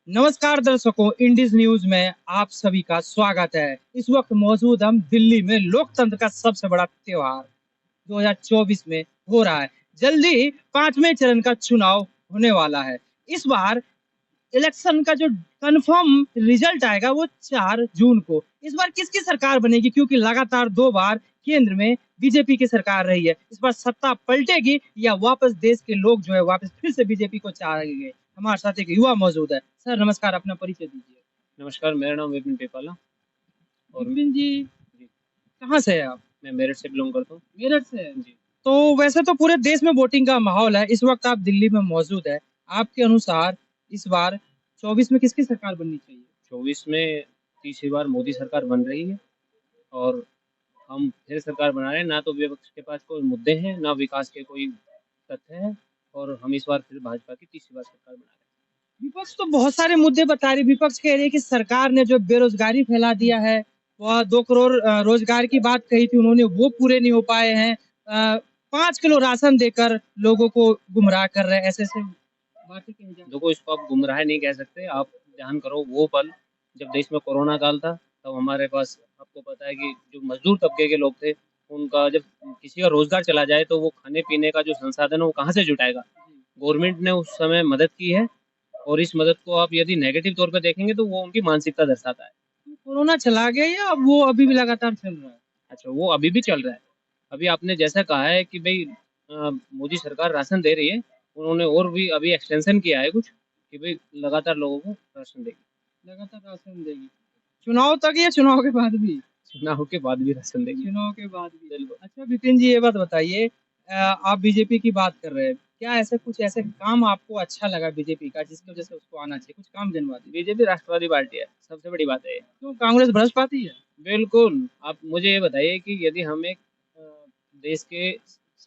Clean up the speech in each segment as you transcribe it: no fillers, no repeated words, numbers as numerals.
नमस्कार दर्शकों, Indies news में आप सभी का स्वागत है। इस वक्त मौजूद हम दिल्ली में लोकतंत्र का सबसे बड़ा त्योहार 2024 में हो रहा है। जल्दी पांचवें चरण का चुनाव होने वाला है। इस बार इलेक्शन का जो कंफर्म रिजल्ट आएगा वो 4 जून को। इस बार किसकी सरकार बनेगी, क्योंकि लगातार 2 बार केंद्र में बीजेपी की सरकार रही है। इस बार सत्ता पलटेगी या वापस देश के लोग जो है वापस फिर से बीजेपी को चाहेंगे। हमारे साथ एक युवा मौजूद है। सर नमस्कार, अपना परिचय दीजिए। नमस्कार, मेरा नाम विपिन टेपाला और विपिन जी, जी, कहाँ से है आप? मैं मेरठ से बिलोंग करता हूँ। मेरठ से है। जी, तो वैसे तो पूरे देश में वोटिंग का माहौल है, इस वक्त आप दिल्ली में मौजूद है। आपके अनुसार इस बार 24 में किसकी सरकार बननी चाहिए? 24 में तीसरी बार मोदी सरकार बन रही है और हम फिर सरकार बना रहे हैं। ना तो विपक्ष के पास कोई मुद्दे हैं, ना विकास के कोई तथ्य है और हम इस बार फिर भाजपा की तीसरी बार सरकार बना रहे विपक्ष तो बहुत सारे मुद्दे बता रही। विपक्ष कह रही है कि सरकार ने जो बेरोजगारी फैला दिया है, वह 2 करोड़ रोजगार की बात कही थी उन्होंने, वो पूरे नहीं हो पाए हैं। 5 किलो राशन देकर लोगों को गुमराह कर रहे हैं, ऐसे ऐसे बातें कही जा हैं। रही देखो, इसको आप गुमराह नहीं कह सकते। आप ध्यान करो, वो पल जब देश में कोरोना काल था, तब हमारे पास, आपको पता है कि जो मजदूर तबके के लोग थे, उनका जब किसी का रोजगार चला जाए तो वो खाने पीने का जो संसाधन है वो कहाँ से जुटाएगा। है। गवर्नमेंट ने उस समय मदद की है और इस मदद को आप यदि नेगेटिव तौर पे देखेंगे तो वो उनकी मानसिकता दर्शाता है। कोरोना चला गया या वो अभी भी लगातार चल रहा है? अच्छा, वो अभी भी चल रहा है। अभी आपने जैसा कहा है कि भाई मोदी सरकार राशन दे रही है, उन्होंने और भी अभी एक्सटेंशन किया है कुछ कि भाई लगातार लोगों को राशन देगी। लगातार राशन देगी चुनाव तक या चुनाव के बाद भी? चुनाव के बाद भी राशन देगी। चुनाव के बाद भी। बिल्कुल। अच्छा विपिन जी, ये बात बताइए, आप बीजेपी की बात कर रहे हैं, क्या ऐसे कुछ ऐसे काम आपको अच्छा लगा बीजेपी का जिसकी वजह से उसको आना चाहिए? कुछ काम गिनवा दीजिए। बीजेपी राष्ट्रवादी पार्टी है, सबसे बड़ी बात है ये। क्यों, कांग्रेस भ्रष्ट पार्टी है? बिल्कुल। आप मुझे ये बताइए कि यदि हम एक देश के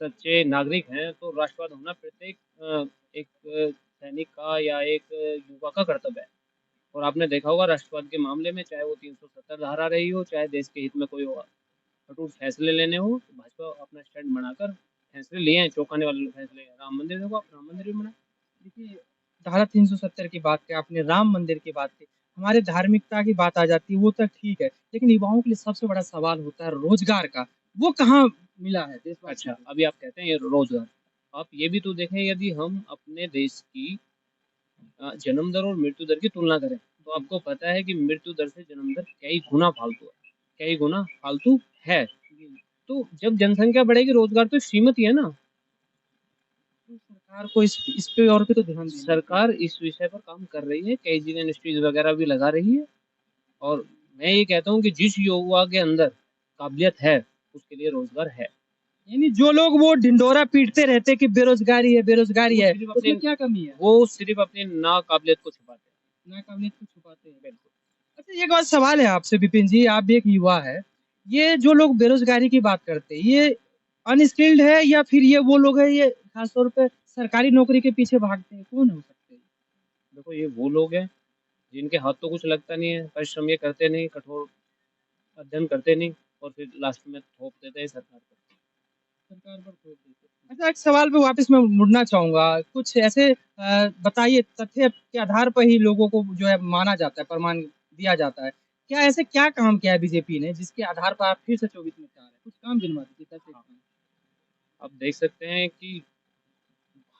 सच्चे नागरिक हैं तो राष्ट्रवाद होना प्रत्येक एक सैनिक का या एक युवा का कर्तव्य है। और आपने देखा होगा राष्ट्रवाद के मामले में, चाहे वो 370 धारा रही हो, चाहे देश के हित में कोई अटूट फैसले लेने हो, तो भाजपा अपना स्टैंड बनाकर फैसले लिए हैं, चौंकाने वाले फैसले। राम मंदिर देखो, आप राम मंदिर भी बना। देखिए, धारा 370 की बात की आपने, राम मंदिर की बात की, हमारे धार्मिकता की बात आ जाती है, वो तो ठीक है, लेकिन युवाओं के लिए सबसे बड़ा सवाल होता है रोजगार का। वो कहाँ मिला है देशवासियों अच्छा, को? अभी आप कहते हैं ये रोजगार। आप ये भी तो देखें, यदि हम अपने देश की जन्म दर और मृत्यु दर की तुलना करें तो आपको पता है कि मृत्यु दर से जन्म दर कई गुना फालतू है, कई गुना फालतू है। तो जब जनसंख्या बढ़ेगी, रोजगार तो सीमित ही है ना। तो सरकार को इस पे और भी तो ध्यान देना चाहिए। सरकार इस विषय पर काम कर रही है, कई जगह इंडस्ट्रीज वगैरह भी लगा रही है। और मैं ये कहता हूँ कि जिस युवा के अंदर काबिलियत है उसके लिए रोजगार है। यानी जो लोग वो ढिंडोरा पीटते रहते कि बेरोजगारी है बेरोजगारी वो है, सिर्फ अपने उसमें क्या कमी है? वो सिर्फ अपनी नाकाबिलियत को छुपाते नाकाबिलियत को छुपाते हैं। हैं। बिल्कुल। अच्छा, एक और सवाल है आपसे विपिन जी, आप भी एक युवा है। ये जो लोग बेरोजगारी की बात करते हैं, ये अनस्किल्ड है या फिर ये वो लोग है, ये खासतौर पे सरकारी नौकरी के पीछे भागते हैं, कौन हो सकते हैं? देखो, ये वो लोग हैं जिनके हाथ तो कुछ लगता नहीं है, परिश्रम ये करते नहीं, कठोर अध्ययन करते नहीं और फिर लास्ट में थोप देते हैं सरकार पर। सरकार पर थोप देते हैं। अच्छा, एक सवाल पे वापस मैं मुड़ना चाहूंगा। कुछ ऐसे बताइए, तथ्य के आधार पर ही लोगों को जो है माना जाता है, प्रमाण दिया जाता है। क्या ऐसे क्या काम किया है बीजेपी ने जिसके आधार पर आप फिर से 24 में चाह रहे हैं? कुछ काम गिनवा दीजिए, तथ्य हाँ, काम। आप देख सकते हैं कि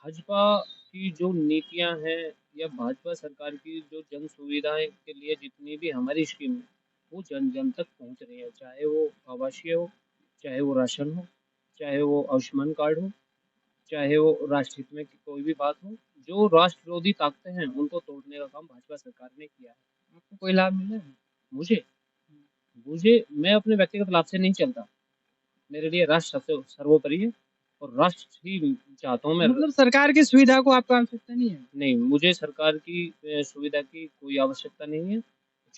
भाजपा की जो नीतियां हैं या भाजपा सरकार की जो जन सुविधाएं के लिए जितनी भी हमारी स्कीम है, वो जन जन तक पहुंच रही है। चाहे वो आवासीय हो, चाहे वो राशन हो, चाहे वो आयुष्मान कार्ड हो, चाहे वो राष्ट्रहित में की कोई भी बात हो। जो राष्ट्र विरोधी ताकतें हैं उनको तोड़ने का काम भाजपा सरकार ने किया है। आपको कोई लाभ मिला है? मुझे मुझे मैं अपने व्यक्तिगत लाभ से नहीं चलता। मेरे लिए राष्ट्र सबसे सर्वोपरि है और राष्ट्र ही चाहता हूँ मैं। मतलब सरकार की सुविधा को आपको आवश्यकता नहीं है? नहीं, मुझे सरकार की सुविधा की कोई आवश्यकता नहीं है।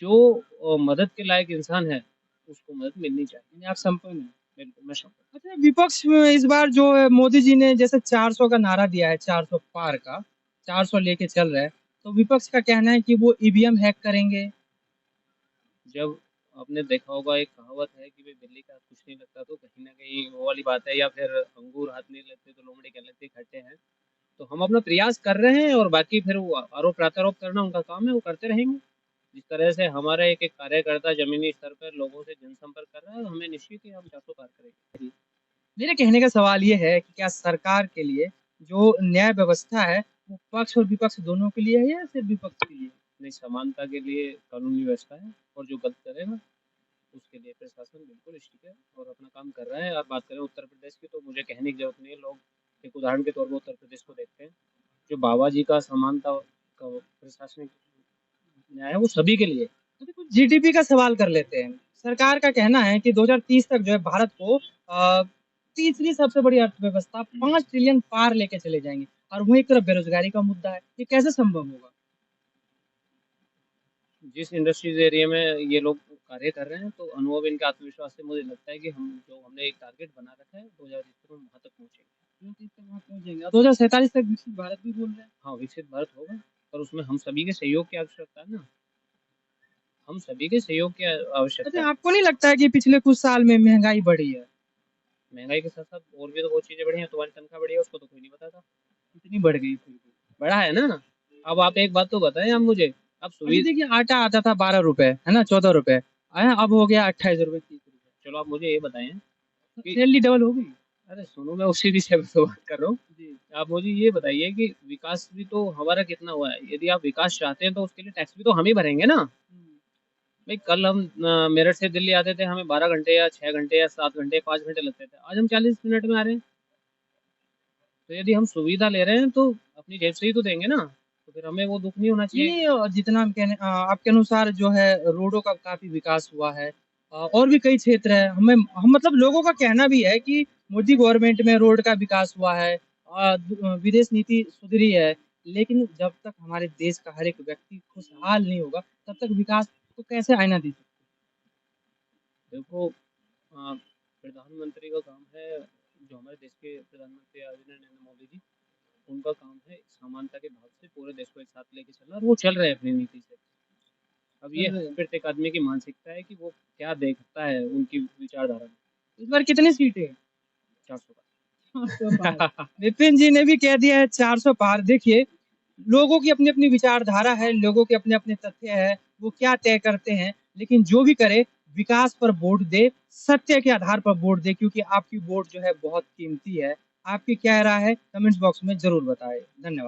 जो मदद के लायक इंसान है उसको मदद मिलनी चाहिए। यानी आप संपन्न हैं। बिल्कुल, मैं समझता अच्छा, विपक्ष में इस बार जो है मोदी जी ने जैसे 400 का नारा दिया है, 400 पार का, 400 लेके चल रहे हैं, तो विपक्ष का कहना है कि वो ईवीएम हैक करेंगे। हूँ। जब आपने देखा होगा, एक कहावत है कि भाई बिल्ली का हाथ कुछ नहीं लगता, तो कहीं ना कहीं वो वाली बात है। या फिर अंगूर हाथ नहीं लगते तो लोमड़ी कहलाती खट्टे हैं। तो हम अपना प्रयास कर रहे हैं, और बाकी फिर वो आरोप प्रत्यारोप करना उनका काम है, वो करते रहेंगे। जिस तरह से हमारा एक कार्यकर्ता जमीनी स्तर पर लोगों से जनसंपर्क कर रहा है, हमें निश्चित ही हम 400 पार करेंगे। मेरे कहने का सवाल ये है कि क्या सरकार के लिए जो न्याय व्यवस्था है वो पक्ष और विपक्ष दोनों के लिए है या सिर्फ विपक्ष के लिए? नहीं, समानता के लिए कानूनी व्यवस्था है, और जो गलत करेगा उसके लिए प्रशासन बिल्कुल स्टिक है और अपना काम कर रहा है। आप बात करें उत्तर प्रदेश की, तो मुझे कहने की जरूरत नहीं है। लोग एक उदाहरण के तौर पर उत्तर प्रदेश को देखते हैं। जो बाबा जी का समानता का प्रशासनिक न्याय है, वो सभी के लिए। तो देखो जीडीपी का सवाल कर लेते हैं। सरकार का कहना है कि 2030 तक जो है भारत को तीसरी सबसे बड़ी अर्थव्यवस्था 5 ट्रिलियन पार लेके चले जाएंगे और वहीं एक तरफ बेरोजगारी का मुद्दा है। ये कैसे संभव होगा? जिस इंडस्ट्रीज एरिया में ये लोग कार्य कर रहे हैं, तो अनुभव इनके आत्मविश्वास से मुझे लगता है कि हमने एक टारगेट बना रखा है, 2030 में वहाँ तक पहुँचेंगे। 2030 तक वहाँ पहुंच जाएंगे और 2047 तक विकसित भारत भी बोल रहे हैं। हाँ, विकसित भारत होगा, पर उसमें हम सभी के सहयोग की आवश्यकता है ना। हम सभी के सहयोग की आवश्यकता अच्छा, है। आपको नहीं लगता है कि पिछले कुछ साल में महंगाई बढ़ी है? महंगाई के साथ साथ और भी तो बहुत चीजें बढ़ी हैं। तुम्हारी तनख्वाह बढ़ी है, उसको तो कोई नहीं बताता। कितनी बढ़ गई फिर भी? बढ़ा है ना। अब आप एक बात तो बताएं आप मुझे। अब अभी सुविधा, देखिए आटा आता था 12 रुपए, है ना, 14 रुपए, अब हो गया 28 रुपए, 30 रुपए। चलो आप मुझे ये बताएं कि, सैलरी डबल हो गई। अरे सुनो, मैं उसी विषय पर तो बात कर रहा हूँ। जी। आप मुझे ये बताइए कि विकास भी तो हमारा कितना हुआ है। यदि आप विकास चाहते हैं तो उसके लिए टैक्स भी तो हम ही भरेंगे ना। भाई, कल हम मेरठ से दिल्ली आते थे, हमें 12 घंटे या 6 घंटे या 7 घंटे 5 घंटे लगते थे। आज हम 40 मिनट में आ रहे हैं। तो यदि हम सुविधा ले रहे हैं तो अपनी जेब से ही तो देंगे ना। तो फिर हमें वो दुख नहीं होना चाहिए। नहीं, जितना हम कहने आपके अनुसार जो है रोडों का काफी विकास हुआ है। और भी कई क्षेत्र है, हम मतलब लोगों का कहना भी है कि मोदी गवर्नमेंट में रोड का विकास हुआ है, विदेश नीति सुधरी है। लेकिन जब तक हमारे देश का हर एक व्यक्ति खुशहाल नहीं होगा तब तक विकास को कैसे आईना दे सकते? देखो, प्रधानमंत्री का काम है, जो हमारे देश के प्रधानमंत्री आदरणीय नरेंद्र मोदी जी, उनका काम है समानता के भाव से पूरे देश को एक साथ लेके चलना, और वो चल रहे हैं अपनी नीति से। अब ये प्रत्येक आदमी की मानसिकता है कि वो क्या देखता है उनकी विचारधारा में। इस बार कितनी सीटें? 400 का। 400 पार। विपिन जी ने भी कह दिया है 400 पार। देखिए, लोगों की अपनी अपनी विचारधारा है, लोगों के अपने अपने तथ्य है, वो क्या तय करते हैं। लेकिन जो भी करे विकास पर वोट दे, सत्य के आधार पर वोट दे, क्योंकि आपकी वोट जो है बहुत कीमती है। आपकी क्या राय है कमेंट्स बॉक्स में जरूर बताएं। धन्यवाद।